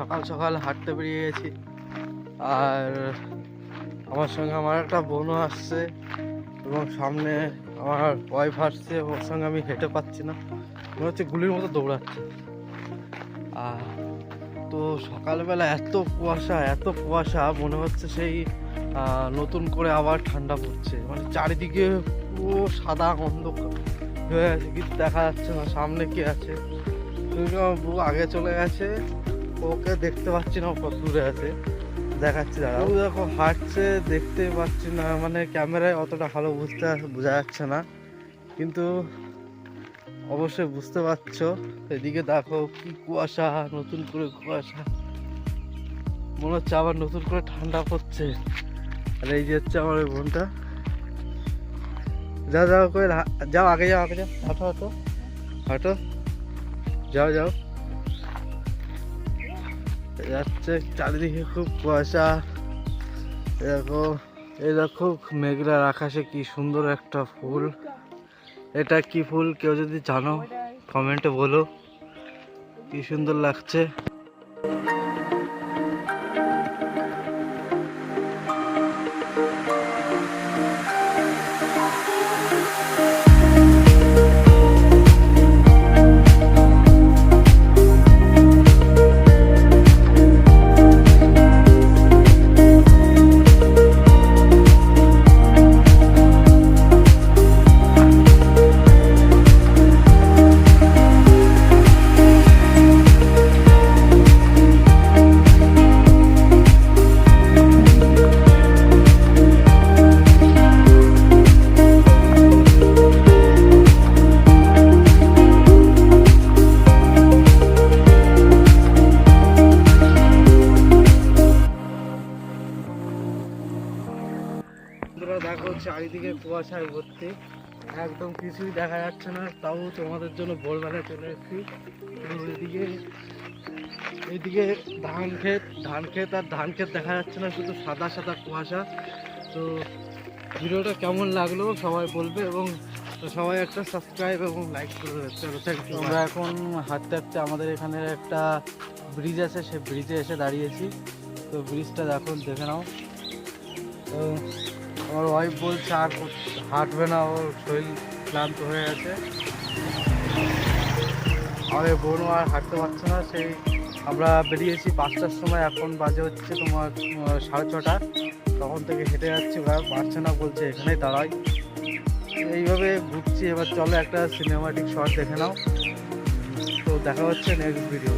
সকাল সকাল হাঁটতে বেরিয়ে গেছি। আর আমার সঙ্গে আমার একটা বোনও আসছে এবং সামনে আমার ওয়াইফ আসছে, ওর সঙ্গে আমি হেঁটে পাচ্ছি না, মনে হচ্ছে গুলির মতো দৌড়াচ্ছে। তো সকালবেলা এত কুয়াশা মনে হচ্ছে সেই নতুন করে আবার ঠান্ডা পড়ছে। মানে চারিদিকে পুরো সাদা অন্ধকার হয়ে আছে, কিছু দেখা যাচ্ছে না সামনে কি আছে। আমার বউ আগে চলে গেছে, ওকে দেখতে পাচ্ছি না, কত দূরে আছে দেখাচ্ছি। দাঁড়াও, দেখো হাঁটছে, দেখতে পাচ্ছি না, মানে ক্যামেরায় অতটা ভালো বোঝা যাচ্ছে না, কিন্তু অবশ্যই বুঝতে পারছো। এদিকে দেখো কি কুয়াশা, নতুন করে কুয়াশা, মনে হচ্ছে আবার নতুন করে ঠান্ডা পড়ছে। আর এই যে হচ্ছে আমার ওই বোনটা, যাও করে যাও, আগে যাও, হাঁটো যাও যাচ্ছে। চারিদিকে খুব কুয়াশা। এই দেখো মেঘলার আকাশে কি সুন্দর একটা ফুল। এটা কি ফুল কেউ যদি জানো কমেন্টে বলো, কি সুন্দর লাগছে। দেখো চারিদিকে কুয়াশায় ভর্তি, একদম কিছুই দেখা যাচ্ছে না, তাও তোমাদের জন্য ভোরবেলায় চলে এসেছি। এইদিকে ধান ক্ষেত আর ধান ক্ষেত দেখা যাচ্ছে না, শুধু সাদা সাদা কুয়াশা। তো ভিডিওটা কেমন লাগলো সবাই বলবে, এবং সবাই একটা সাবস্ক্রাইব এবং লাইক করে দেবে। চলো থ্যাংক ইউ। আমরা এখন হাঁটতে হাঁটতে আমাদের এখানে একটা ব্রিজ আছে, সেই ব্রিজে এসে দাঁড়িয়েছি। তো ব্রিজটা দেখে নাও। তো আমার ওয়াইফ বলছে আর হাঁটবে না, ওর শরীর ক্লান্ত হয়ে গেছে। আর বোনও আর হাঁটতে পারছে না। সেই আমরা বেরিয়েছি 5টার সময়, এখন বাজে হচ্ছে তোমার 6:30। তখন থেকে হেঁটে যাচ্ছি, পারছে না, বলছে এখানেই দাঁড়াই। এইভাবে ঘুরছি। এবার চলো একটা সিনেমাটিক শট দেখে নাও। তো দেখা হচ্ছে নেক্সট ভিডিও।